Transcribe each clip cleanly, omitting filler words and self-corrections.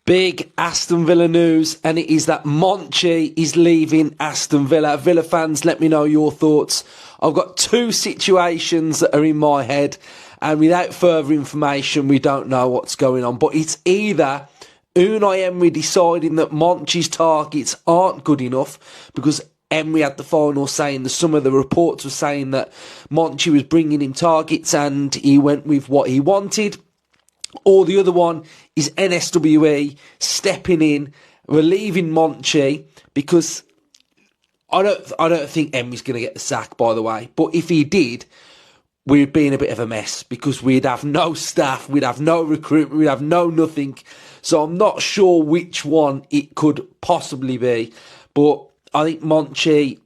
Big Aston Villa news, and it is that Monchi is leaving Aston Villa. Villa fans, let me know your thoughts. I've got two situations that are in my head, and without further information, we don't know what's going on. But it's either Unai Emery deciding that Monchi's targets aren't good enough, because Emery had the final say, and some of the reports were saying that Monchi was bringing him targets and he went with what he wanted. Or the other one is NSWE stepping in, relieving Monchi, because I don't think Emery's going to get the sack, by the way. But if he did, we'd be in a bit of a mess, because we'd have no staff, we'd have no recruitment, we'd have no nothing. So I'm not sure which one it could possibly be. But I think Monchi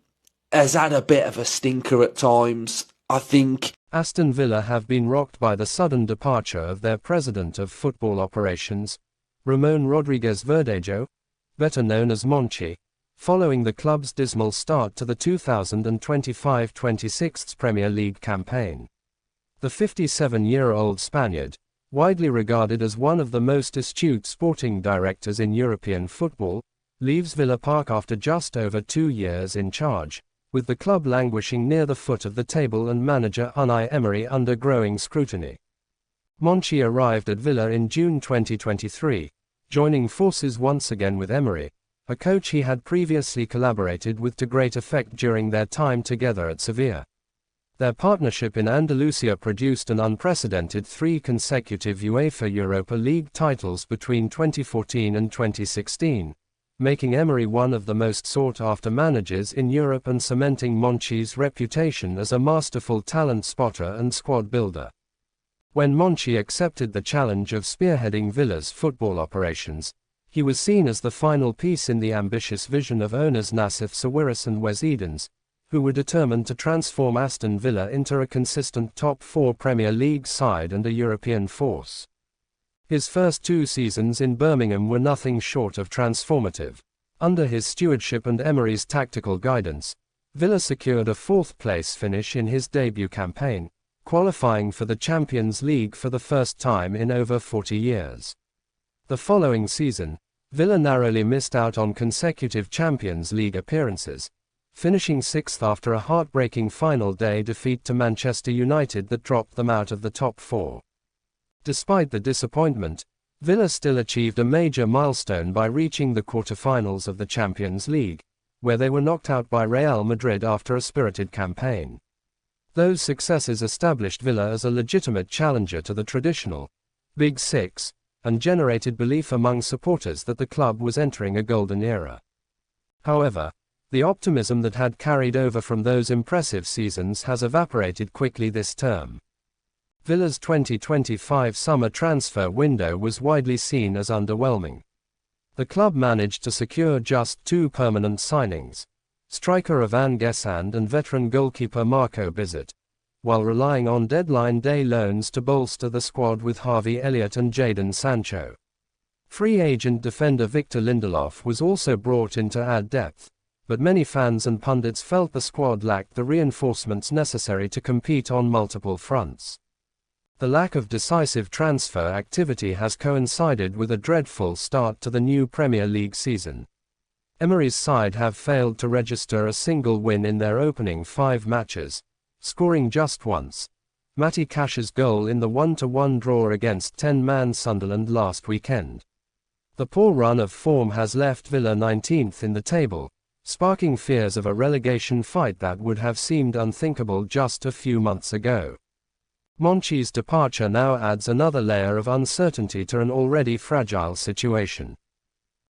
has had a bit of a stinker at times. I think Aston Villa have been rocked by the sudden departure of their president of football operations, Ramon Rodriguez Verdejo, better known as Monchi, following the club's dismal start to the 2025-26 Premier League campaign. The 57-year-old Spaniard, widely regarded as one of the most astute sporting directors in European football, leaves Villa Park after just over 2 years in charge, with the club languishing near the foot of the table and manager Unai Emery under growing scrutiny. Monchi arrived at Villa in June 2023, joining forces once again with Emery, a coach he had previously collaborated with to great effect during their time together at Sevilla. Their partnership in Andalusia produced an unprecedented 3 consecutive UEFA Europa League titles between 2014 and 2016. Making Emery one of the most sought-after managers in Europe and cementing Monchi's reputation as a masterful talent spotter and squad builder. When Monchi accepted the challenge of spearheading Villa's football operations, he was seen as the final piece in the ambitious vision of owners Nassif Sawiris and Wes Edens, who were determined to transform Aston Villa into a consistent top 4 Premier League side and a European force. His first 2 seasons in Birmingham were nothing short of transformative. Under his stewardship and Emery's tactical guidance, Villa secured a 4th-place finish in his debut campaign, qualifying for the Champions League for the first time in over 40 years. The following season, Villa narrowly missed out on consecutive Champions League appearances, finishing 6th after a heartbreaking final day defeat to Manchester United that dropped them out of the top 4. Despite the disappointment, Villa still achieved a major milestone by reaching the quarter-finals of the Champions League, where they were knocked out by Real Madrid after a spirited campaign. Those successes established Villa as a legitimate challenger to the traditional Big Six, and generated belief among supporters that the club was entering a golden era. However, the optimism that had carried over from those impressive seasons has evaporated quickly this term. Villa's 2025 summer transfer window was widely seen as underwhelming. The club managed to secure just 2 permanent signings, striker Ivan Gesand and veteran goalkeeper Marco Bizet, while relying on deadline day loans to bolster the squad with Harvey Elliott and Jadon Sancho. Free agent defender Victor Lindelof was also brought in to add depth, but many fans and pundits felt the squad lacked the reinforcements necessary to compete on multiple fronts. The lack of decisive transfer activity has coincided with a dreadful start to the new Premier League season. Emery's side have failed to register a single win in their opening 5 matches, scoring just once, Matty Cash's goal in the 1-1 draw against 10-man Sunderland last weekend. The poor run of form has left Villa 19th in the table, sparking fears of a relegation fight that would have seemed unthinkable just a few months ago. Monchi's departure now adds another layer of uncertainty to an already fragile situation.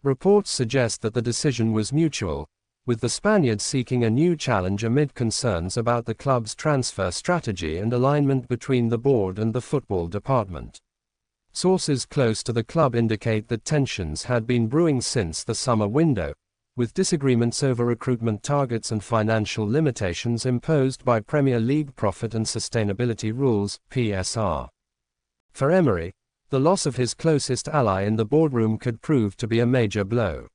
Reports suggest that the decision was mutual, with the Spaniard seeking a new challenge amid concerns about the club's transfer strategy and alignment between the board and the football department. Sources close to the club indicate that tensions had been brewing since the summer window, with disagreements over recruitment targets and financial limitations imposed by Premier League profit and sustainability rules, PSR. For Emery, the loss of his closest ally in the boardroom could prove to be a major blow.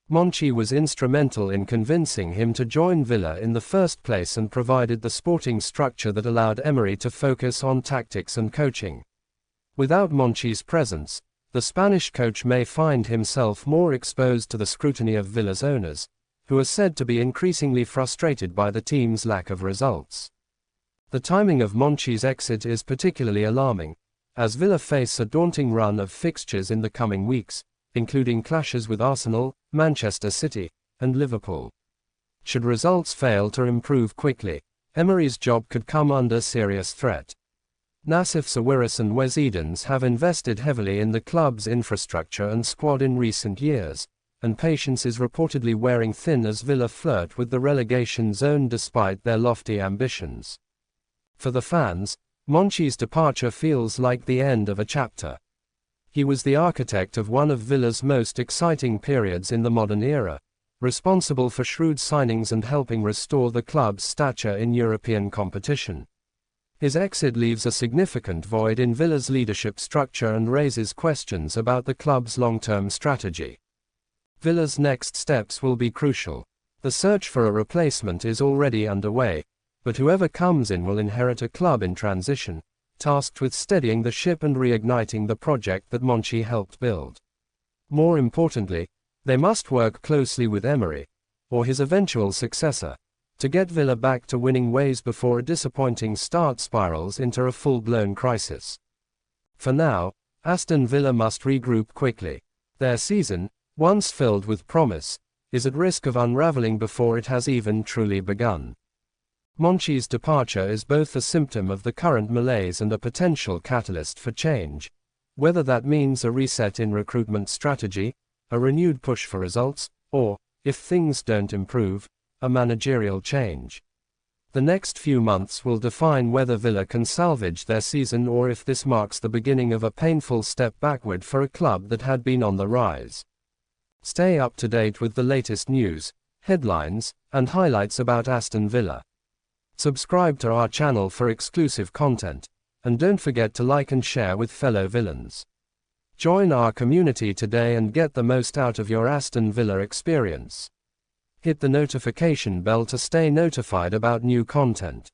Monchi was instrumental in convincing him to join Villa in the first place and provided the sporting structure that allowed Emery to focus on tactics and coaching. Without Monchi's presence, the Spanish coach may find himself more exposed to the scrutiny of Villa's owners, who are said to be increasingly frustrated by the team's lack of results. The timing of Monchi's exit is particularly alarming, as Villa face a daunting run of fixtures in the coming weeks, including clashes with Arsenal, Manchester City, and Liverpool. Should results fail to improve quickly, Emery's job could come under serious threat. Nassif Sawiris and Wes Edens have invested heavily in the club's infrastructure and squad in recent years, and patience is reportedly wearing thin as Villa flirt with the relegation zone despite their lofty ambitions. For the fans, Monchi's departure feels like the end of a chapter. He was the architect of one of Villa's most exciting periods in the modern era, responsible for shrewd signings and helping restore the club's stature in European competition. His exit leaves a significant void in Villa's leadership structure and raises questions about the club's long-term strategy. Villa's next steps will be crucial. The search for a replacement is already underway, but whoever comes in will inherit a club in transition, tasked with steadying the ship and reigniting the project that Monchi helped build. More importantly, they must work closely with Emery, or his eventual successor, to get Villa back to winning ways before a disappointing start spirals into a full-blown crisis. For now, Aston Villa must regroup quickly. Their season, once filled with promise, is at risk of unraveling before it has even truly begun. Monchi's departure is both a symptom of the current malaise and a potential catalyst for change, whether that means a reset in recruitment strategy, a renewed push for results, or, if things don't improve, a managerial change. The next few months will define whether Villa can salvage their season or if this marks the beginning of a painful step backward for a club that had been on the rise. Stay up to date with the latest news, headlines, and highlights about Aston Villa. Subscribe to our channel for exclusive content, and don't forget to like and share with fellow villains. Join our community today and get the most out of your Aston Villa experience. Hit the notification bell to stay notified about new content.